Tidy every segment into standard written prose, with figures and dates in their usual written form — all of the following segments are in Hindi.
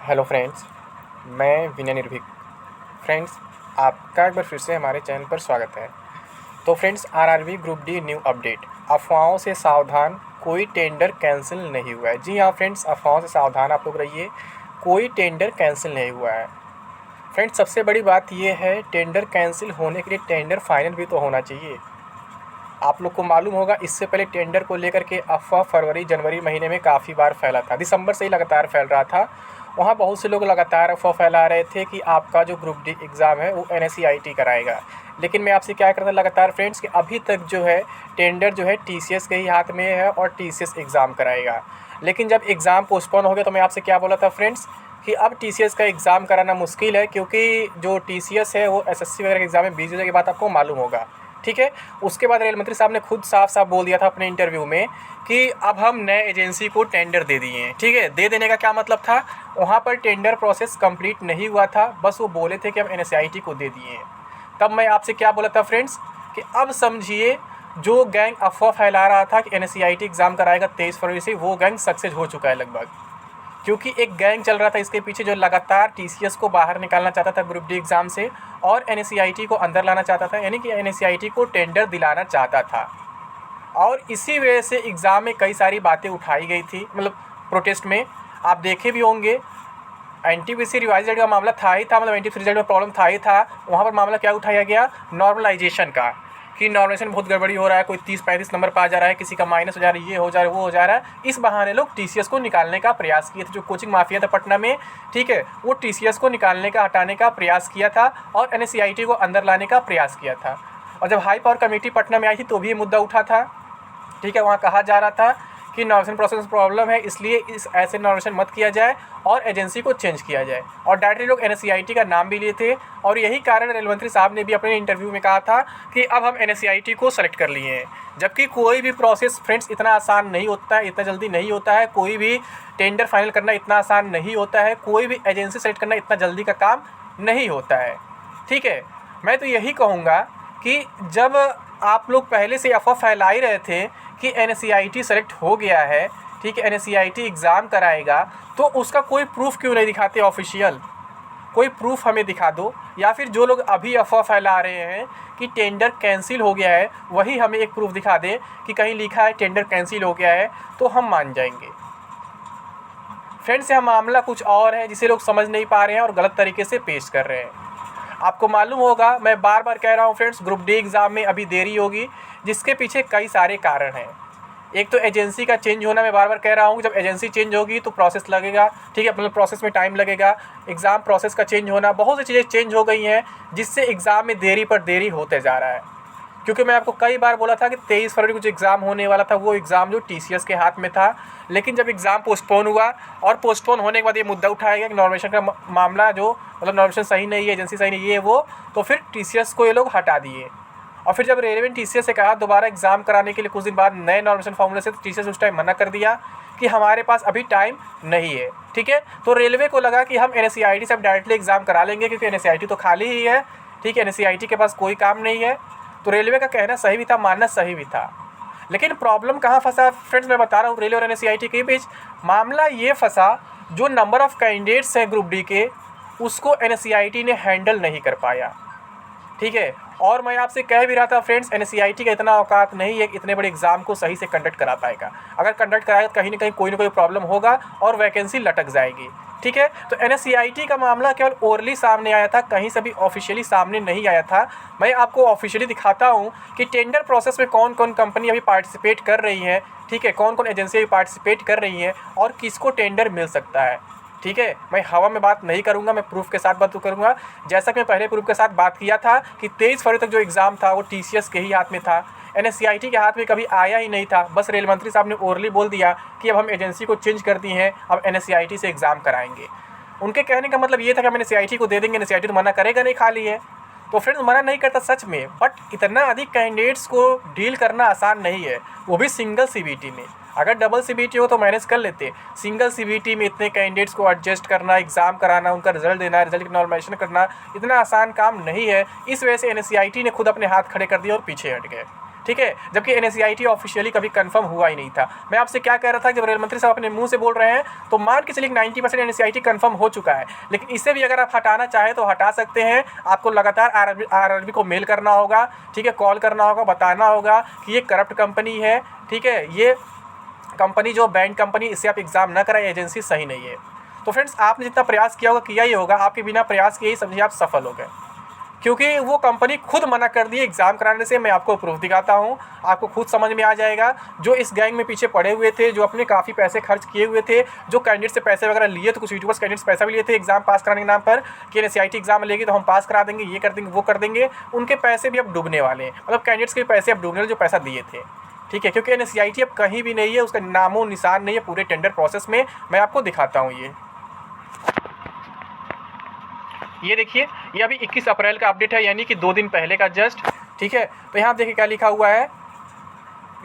हेलो फ्रेंड्स, मैं विनय निर्भीक। फ्रेंड्स, आपका एक बार फिर से हमारे चैनल पर स्वागत है। तो friends, RRB group D new update. अफवाहों से सावधान, कोई टेंडर कैंसिल नहीं हुआ है। जी हाँ फ्रेंड्स, अफवाहों से सावधान आप लोग रहिए, कोई टेंडर कैंसिल नहीं हुआ है। फ्रेंड्स, सबसे बड़ी बात ये है, टेंडर कैंसिल होने के लिए टेंडर फाइनल भी तो होना चाहिए। आप लोग को मालूम होगा, इससे पहले टेंडर को लेकर के अफ़वाह फरवरी जनवरी महीने में काफ़ी बार फैला था। दिसंबर से ही लगातार फैल रहा था। वहाँ बहुत से लोग लगातार अफ़वाह फैला रहे थे कि आपका जो ग्रुप डी एग्ज़ाम है वो NSEIT कराएगा। लेकिन मैं आपसे क्या करता लगातार फ्रेंड्स, कि अभी तक जो है टेंडर जो है TCS के ही हाथ में है और TCS एग्ज़ाम कराएगा। लेकिन जब एग्ज़ाम पोस्टपोन हो गया तो मैं आपसे क्या बोला था फ्रेंड्स, कि अब TCS का एग्ज़ाम कराना मुश्किल है, क्योंकि जो TCS है वो SSC वगैरह के एग्ज़ाम में बिजी होने के बाद आपको मालूम होगा। ठीक है। उसके बाद रेल मंत्री साहब ने खुद साफ साफ बोल दिया था अपने इंटरव्यू में कि अब हम नए एजेंसी को टेंडर दे दिए हैं। ठीक है। दे देने का क्या मतलब था, वहाँ पर टेंडर प्रोसेस कंप्लीट नहीं हुआ था, बस वो बोले थे कि हम NSEIT को दे दिए हैं। तब मैं आपसे क्या बोला था फ्रेंड्स, कि अब समझिए, जो गैंग अफवाह फैला रहा था कि NSEIT एग्ज़ाम कराएगा 23 फरवरी से, वो गैंग सक्सेस हो चुका है लगभग। क्योंकि एक गैंग चल रहा था इसके पीछे जो लगातार TCS को बाहर निकालना चाहता था ग्रुप डी एग्ज़ाम से, और NSEIT को अंदर लाना चाहता था, यानी कि NSEIT को टेंडर दिलाना चाहता था। और इसी वजह से एग्ज़ाम में कई सारी बातें उठाई गई थी, मतलब प्रोटेस्ट में आप देखे भी होंगे। NTPC रिवाइज रिजल्ट का मामला था ही था, मतलब NTPC रिजल्ट में प्रॉब्लम था ही था। वहाँ पर मामला क्या उठाया गया, नॉर्मलाइजेशन का, कि नॉर्मलाइजेशन बहुत गड़बड़ी हो रहा है, कोई 30-35 नंबर पर आ जा रहा है, किसी का माइनस हो जा रहा है, ये हो जा रहा है, वो हो जा रहा है। इस बहाने लोग TCS को निकालने का प्रयास किए थे। जो कोचिंग माफिया था पटना में, ठीक है, वो TCS को निकालने का, हटाने का प्रयास किया था और NSEIT को अंदर लाने का प्रयास किया था। और जब हाई पावर कमेटी पटना में आई थी तो भी ये मुद्दा उठा था। ठीक है। वहाँ कहा जा रहा था कि नॉमिनेशन प्रोसेस में प्रॉब्लम है, इसलिए इस ऐसे नॉमिनेशन मत किया जाए और एजेंसी को चेंज किया जाए। और डायरेक्टली लोग NSEIT का नाम भी लिए थे। और यही कारण रेल मंत्री साहब ने भी अपने इंटरव्यू में कहा था कि अब हम NSEIT को सेलेक्ट कर लिए हैं। जबकि कोई भी प्रोसेस फ्रेंड्स इतना आसान नहीं होता है, इतना जल्दी नहीं होता है। कोई भी टेंडर फाइनल करना इतना आसान नहीं होता है, कोई भी एजेंसी सेलेक्ट करना इतना जल्दी का काम नहीं होता है। ठीक है। मैं तो यही कहूँगा कि जब आप लोग पहले से अफवाह फैला ही रहे थे कि NSEIT सेलेक्ट हो गया है, ठीक है, NSEIT एग्ज़ाम कराएगा, तो उसका कोई प्रूफ क्यों नहीं दिखाते ऑफिशियल? कोई प्रूफ हमें दिखा दो। या फिर जो लोग अभी अफवाह फैला रहे हैं कि टेंडर कैंसिल हो गया है, वही हमें एक प्रूफ दिखा दे कि कहीं लिखा है टेंडर कैंसिल हो गया है, तो हम मान जाएंगे। फ्रेंड्स, यह मामला कुछ और है जिसे लोग समझ नहीं पा रहे हैं और गलत तरीके से पेश कर रहे हैं। आपको मालूम होगा, मैं बार बार कह रहा हूँ फ्रेंड्स, ग्रुप डी एग्ज़ाम में अभी देरी होगी, जिसके पीछे कई सारे कारण हैं। एक तो एजेंसी का चेंज होना, मैं बार बार कह रहा हूँ, जब एजेंसी चेंज होगी तो प्रोसेस लगेगा। ठीक है, मतलब प्रोसेस में टाइम लगेगा। एग्ज़ाम प्रोसेस का चेंज होना, बहुत सी चीज़ें चेंज हो गई हैं, जिससे एग्ज़ाम में देरी पर देरी होते जा रहा है। क्योंकि मैं आपको कई बार बोला था कि 23 फरवरी को जो एग्ज़ाम होने वाला था, वो एग्ज़ाम जो TCS के हाथ में था। लेकिन जब एग्ज़ाम पोस्टपोन हुआ और पोस्टपोन होने के बाद ये मुद्दा उठाया गया कि नॉमिनेशन का मामला, जो मतलब नॉमिनेशन सही नहीं है, एजेंसी सही नहीं है, ये वो, तो फिर TCS को ये लोग हटा दिए। और फिर जब रेलवे ने TCS से कहा दोबारा एग्ज़ाम कराने के लिए कुछ दिन बाद नए नॉमिनेशन फॉर्मूले से, तो TCS उस टाइम मना कर दिया कि हमारे पास अभी टाइम नहीं है। ठीक है। तो रेलवे को लगा कि हम NSEIT से अब डायरेक्टली एग्ज़ाम करा लेंगे, क्योंकि NSEIT तो खाली ही है। ठीक है, NSEIT के पास कोई काम नहीं है। तो रेलवे का कहना सही भी था, मानना सही भी था। लेकिन प्रॉब्लम कहाँ फंसा फ्रेंड्स, मैं बता रहा हूँ, रेलवे और NSEIT के बीच मामला ये फंसा, जो नंबर ऑफ़ कैंडिडेट्स हैं ग्रुप डी के, उसको NSEIT ने हैंडल नहीं कर पाया। ठीक है। और मैं आपसे कह भी रहा था फ्रेंड्स, NSEIT का इतना औकात नहीं है इतने बड़े एग्ज़ाम को सही से कंडक्ट करा पाएगा। अगर कंडक्ट कराएगा तो कहीं ना कहीं कोई ना कोई प्रॉब्लम होगा और वैकेंसी लटक जाएगी। ठीक है। तो NSEIT का मामला केवल ओरली सामने आया था, कहीं से भी ऑफिशियली सामने नहीं आया था। मैं आपको ऑफिशियली दिखाता हूँ कि टेंडर प्रोसेस में कौन कौन कंपनी अभी पार्टिसिपेट कर रही हैं। ठीक है, कौन कौन एजेंसी अभी पार्टिसिपेट कर रही हैं और किसको टेंडर मिल सकता है। ठीक है, मैं हवा में बात नहीं करूंगा, मैं प्रूफ के साथ बात करूंगा। जैसा कि मैं पहले प्रूफ के साथ बात किया था कि 23 फरवरी तक जो एग्ज़ाम था वो TCS के ही हाथ में था, NSEIT के हाथ में कभी आया ही नहीं था। बस रेल मंत्री साहब ने ओरली बोल दिया कि अब हम एजेंसी को चेंज कर दी हैं, अब NSEIT से एग्ज़ाम कराएंगे। उनके कहने का मतलब ये था कि हम NSEIT को दे देंगे, NSEIT तो मना करेगा नहीं, खाली है। तो फ्रेंड्स, मना नहीं करता सच में, बट इतना अधिक कैंडिडेट्स को डील करना आसान नहीं है, वो भी सिंगल CBT में। अगर डबल CBT हो तो मैनेज कर लेते, सिंगल CBT में इतने कैंडिडेट्स को एडजस्ट करना, एग्ज़ाम कराना, उनका रिजल्ट देना, रिजल्ट की नॉर्मलाइजेशन करना, इतना आसान काम नहीं है। इस वजह से NSEIT ने खुद अपने हाथ खड़े कर दिए और पीछे हट गए। ठीक है, जबकि NSCIT ऑफिशियली कभी कंफर्म हुआ ही नहीं था। मैं आपसे क्या कह रहा था, जब रेल मंत्री साहब अपने मुंह से बोल रहे हैं तो मान के चलिए 90% NSCIT कंफर्म हो चुका है, लेकिन इसे भी अगर आप हटाना चाहें तो हटा सकते हैं। आपको लगातार RRB को मेल करना होगा, ठीक है, कॉल करना होगा, बताना होगा कि ये करप्ट कंपनी है, ठीक है, ये कंपनी जो बैंड कंपनी, इससे आप एग्ज़ाम ना कराएं, एजेंसी सही नहीं है। तो फ्रेंड्स, आपने जितना प्रयास किया होगा किया ही होगा, आपके बिना प्रयास किए ही समझिए आप सफल हो गए, क्योंकि वो कंपनी खुद मना कर दी एग्ज़ाम कराने से। मैं आपको प्रूफ दिखाता हूँ, आपको खुद समझ में आ जाएगा। जो इस गैंग में पीछे पड़े हुए थे, जो अपने काफ़ी पैसे खर्च किए हुए थे, जो कैंडिडेट से पैसे वगैरह लिए थे, कुछ यूट्यूबर्स कैंडिडेट्स पैसा भी लिए थे एग्ज़ाम पास कराने के नाम पर कि NSCIT एग्ज़ाम लेगी तो हम पास करा देंगे, ये कर देंगे, वो कर देंगे, उनके पैसे भी अब डूबने वाले हैं। मतलब कैंडिडेट्स के पैसे अब डूबने वाले जो पैसा दिए थे, ठीक है, क्योंकि NSCIT अब कहीं भी नहीं है, उसका नामो निशान नहीं है पूरे टेंडर प्रोसेस में। मैं आपको दिखाता हूँ, ये देखिए, ये अभी 21 अप्रैल का अपडेट है, यानी कि 2 दिन पहले का जस्ट, ठीक है। तो यहाँ देखिए क्या लिखा हुआ है,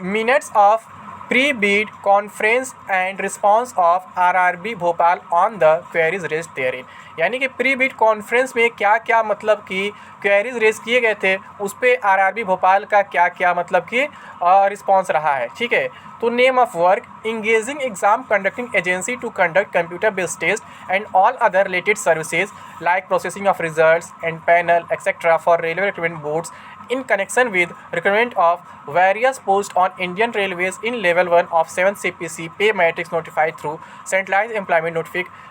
minutes of pre Beed conference and response of RRB Bhopal on the queries raised therein. यानी कि प्री बीड कॉन्फ्रेंस में क्या क्या मतलब कि क्वेरीज रेज किए गए थे, उस पर RRB भोपाल का क्या क्या मतलब कि रिस्पॉन्स रहा है, ठीक है। तो name of work, engaging exam conducting agency to conduct computer based test and all other related services like processing of results and panel etcetera for railway recruitment boards in connection with recruitment of various posts on Indian Railways in level 1 of 7 CPC pay matrix notified through centralized employment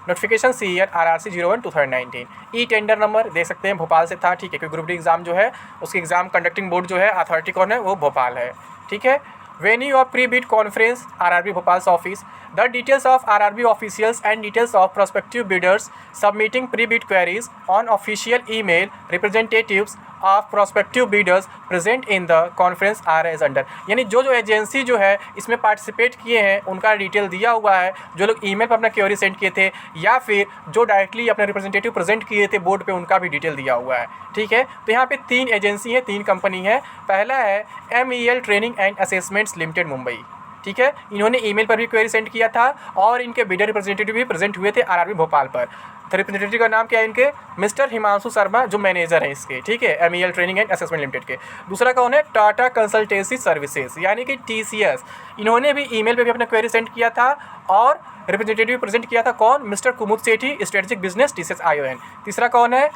notification CER RRC 01 2019। E tender number देख सकते हैं, भोपाल से था, ठीक है, क्योंकि ग्रुप डी एग्जाम जो है उसकी एग्जाम कंडक्टिंग बोर्ड जो है अथॉरिटी कौन है, वो भोपाल है, ठीक है। Venue of pre-bid conference RRB Bhopal's office. The details of RRB officials and details of prospective bidders submitting pre-bid queries on official email representatives of prospective bidders present in the conference are as under। यानी जो एजेंसी जो है इसमें पार्टिसिपेट किए हैं उनका डिटेल दिया हुआ है, जो लोग ईमेल पर अपना क्वेरी सेंड किए थे या फिर जो डायरेक्टली अपने रिप्रेजेंटेटिव प्रेजेंट किए थे बोर्ड पे, उनका भी डिटेल दिया हुआ है, ठीक है। तो यहाँ पे 3 एजेंसी है, 3 कंपनी है। पहला है MEL training and assessments limited Mumbai, ठीक है, इन्होंने ईमेल पर भी क्वेरी सेंड किया था और इनके बिडर रिप्रेजेंटेटिव भी प्रेजेंट हुए थे RRB भोपाल पर। तो रिप्रेजेंटेटिव का नाम क्या है इनके, मिस्टर हिमांशु शर्मा, जो मैनेजर हैं इसके, ठीक है, MEL training and assessment limited के। दूसरा कौन है, टाटा कंसल्टेंसी सर्विसेज यानी कि TCS, इन्होंने भी ईमेल पे भी अपना क्वेरी सेंड किया था और रिप्रेजेंटेटिव प्रेजेंट किया था कौन, मिस्टर कुमुद सेठी, स्ट्रेटेजिक बिजनेस TCS ION। तीसरा कौन है,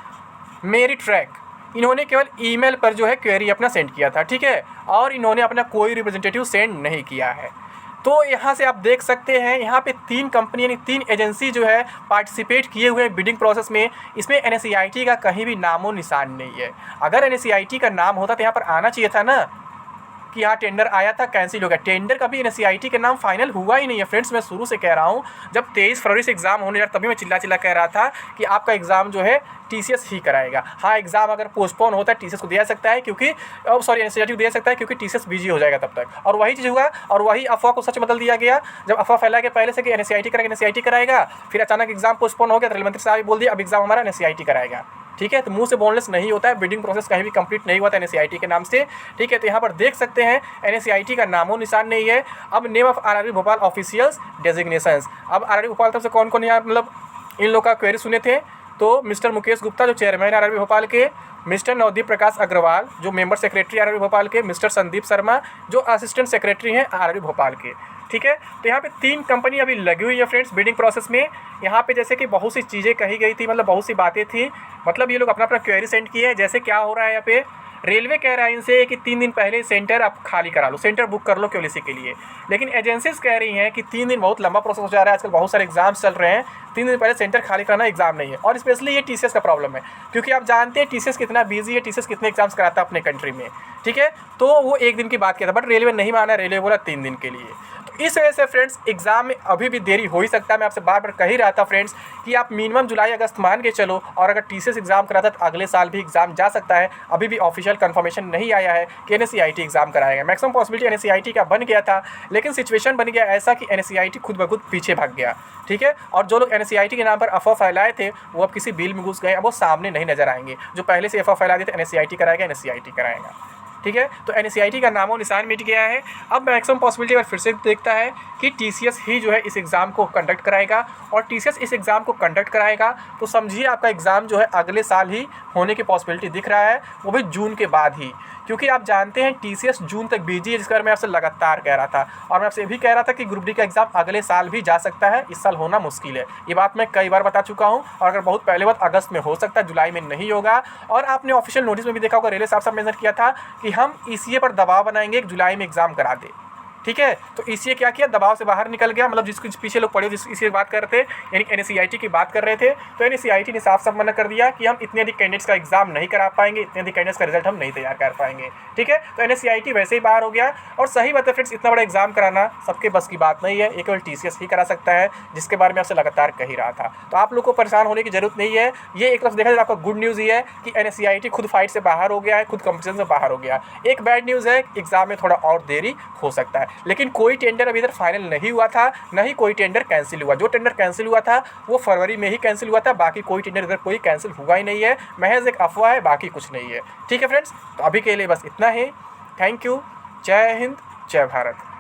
मेरी ट्रैक, इन्होंने केवल ईमेल पर जो है क्वेरी अपना सेंड किया था, ठीक है, और इन्होंने अपना कोई रिप्रेजेंटेटिव सेंड नहीं किया है। तो यहाँ से आप देख सकते हैं, यहाँ पे 3 कंपनी यानी 3 एजेंसी जो है पार्टिसिपेट किए हुए हैं बिडिंग प्रोसेस में। इसमें NSCIT का कहीं भी नामो निशान नहीं है। अगर NSCIT का नाम होता तो यहाँ पर आना चाहिए था ना कि यहाँ टेंडर आया था, कैंसिल हो गया। टेंडर कभी NSCIT के नाम फाइनल हुआ ही नहीं है फ्रेंड्स। मैं शुरू से कह रहा हूँ, जब 23 फरवरी से एग्ज़ाम होने लगा तभी मैं चिल्ला कह रहा था कि आपका एग्ज़ाम जो है TCS ही कराएगा। हाँ, एग्ज़ाम अगर पोस्टपोन होता है TCS को दिया सकता है, क्योंकि NSCIT को दिया सकता है, क्योंकि TCS बिजी हो जाएगा तब तक। और वही चीज़ हुआ और वही अफवाह को सच बदल दिया गया। जब अफवाह फैला के पहले से कि NSCIT कराएगा, फिर अचानक एग्ज़ाम पोस्टपोन हो गया तो रेल मंत्री साहब बोल दिया अब एग्ज़ाम हमारा NSCIT कराएगा, ठीक है। तो मुंह से बोनलेस नहीं होता है, बिडिंग प्रोसेस कहीं भी कंप्लीट नहीं हुआ था NSCIT के नाम से, ठीक है। तो यहाँ पर देख सकते हैं NSCIT का नामो निशान नहीं है। अब name of RRB Bhopal officials designations. अब RRB भोपाल तरफ से कौन कौन यहाँ मतलब इन लोग का क्वेरी सुने थे, तो मिस्टर मुकेश गुप्ता जो चेयरमैन RRB भोपाल के, मिस्टर नवदीप प्रकाश अग्रवाल जो मेंबर सेक्रेटरी RRB भोपाल के, मिस्टर संदीप शर्मा जो असिस्टेंट सेक्रेटरी हैं RRB भोपाल के, ठीक है। तो यहाँ पे 3 कंपनी अभी लगी हुई है फ्रेंड्स बिडिंग प्रोसेस में। यहाँ पे जैसे कि बहुत सी चीज़ें कही गई थी, मतलब बहुत सी बातें थी, मतलब ये लोग अपना क्वेरी सेंड किए हैं। जैसे क्या हो रहा है यहाँ पे, रेलवे कह रहा है इनसे कि 3 दिन पहले सेंटर आप खाली करा लो, सेंटर बुक कर लो क्यूलिसी के लिए। लेकिन एजेंसीज कह रही हैं कि 3 दिन बहुत लंबा प्रोसेस हो जा रहा है, आजकल बहुत सारे एग्जाम्स चल रहे हैं, 3 दिन पहले सेंटर खाली कराना एग्जाम नहीं है। और स्पेशली ये TCS का प्रॉब्लम है, क्योंकि आप जानते हैं TCS कितना बिजी है, TCS कितने एग्जाम्स कराता है अपने कंट्री में, ठीक है। तो वो 1 दिन की बात किया था, बट रेलवे नहीं माना, रेलवे बोला 3 दिन के लिए। तो इस वजह से फ्रेंड्स एग्जाम में अभी भी देरी हो ही सकता है। मैं आपसे बार बार कह ही रहा था फ्रेंड्स कि आप मिनिमम जुलाई अगस्त मान के चलो, और अगर TCS एग्जाम कराता तो अगले साल भी एग्जाम जा सकता है। अभी भी ऑफिशियल कंफर्मेशन नहीं आया है कि NSCIT एग्जाम कराएगा। मैक्सिमम पॉसिबिलिटी NSCIT का बन गया था, लेकिन सिचुएशन बन गया ऐसा कि NSCIT खुद ब खुद पीछे भाग गया, ठीक है। और जो लोग NSCIT के नाम पर अफवाह फैलाए थे वो अब किसी बिल में घुस गए, अब वो सामने नहीं नजर आएंगे। जो पहले से अफवाह फैला दिए थे NSCIT कराएगा, NSCIT कराएगा, ठीक है। तो NSCIT का नामो निशान मिट गया है। अब मैक्सिमम पॉसिबिलिटी अगर फिर से देखता है कि TCS ही जो है इस एग्ज़ाम को कंडक्ट कराएगा, और TCS इस एग्ज़ाम को कंडक्ट कराएगा तो समझिए आपका एग्ज़ाम जो है अगले साल ही होने की पॉसिबिलिटी दिख रहा है, वो भी जून के बाद ही। क्योंकि आप जानते हैं TCS जून तक बिजी है, जिसके बारे में आपसे लगातार कह रहा था, और मैं आपसे ये भी कह रहा था कि ग्रुप डी का एग्ज़ाम अगले साल भी जा सकता है, इस साल होना मुश्किल है। ये बात मैं कई बार बता चुका हूँ, और अगर बहुत पहले बात अगस्त में हो सकता है, जुलाई में नहीं होगा। और आपने ऑफिशियल नोटिस में भी देखा होगा, रेलवे साहब मेंशन किया था कि हम ECA पर दबाव बनाएंगे कि जुलाई में एग्ज़ाम करा दे, ठीक है। तो ECA क्या किया, दबाव से बाहर निकल गया, मतलब जिसके पीछे लोग पड़े जिस इसी बात कर रहे थे, यानी NSCIT की बात कर रहे थे, तो NSCIT ने साफ साफ मना कर दिया कि हम इतने अधिक कैंडिडेट्स का एग्जाम नहीं करा पाएंगे, इतने अधिक कैंडिडेट्स का रिजल्ट हम नहीं तैयार कर पाएंगे, ठीक है। तो NSCIT वैसे ही बाहर हो गया। और सही बात है फ्रेंड्स, इतना बड़ा एग्जाम कराना सबके बस की बात नहीं है, ये केवल TCS ही करा सकता है, जिसके बारे में आपसे लगातार कह ही रहा था। तो आप लोग को परेशान होने की जरूरत नहीं है। ये एक तरफ देखा जाए आपका गुड न्यूज़ ये है कि NSCIT खुद फाइट से बाहर हो गया है, खुद कंपटीशन से बाहर हो गया। एक बैड न्यूज़ है, एग्जाम में थोड़ा और देरी हो सकता है, लेकिन कोई टेंडर अभी इधर फाइनल नहीं हुआ था, न ही कोई टेंडर कैंसिल हुआ। जो टेंडर कैंसिल हुआ था वो फरवरी में ही कैंसिल हुआ था, बाकी कोई टेंडर इधर कोई कैंसिल हुआ ही नहीं है, महज एक अफवाह है, बाकी कुछ नहीं है, ठीक है फ्रेंड्स। तो अभी के लिए बस इतना ही। Thank you. जय हिंद, जय भारत।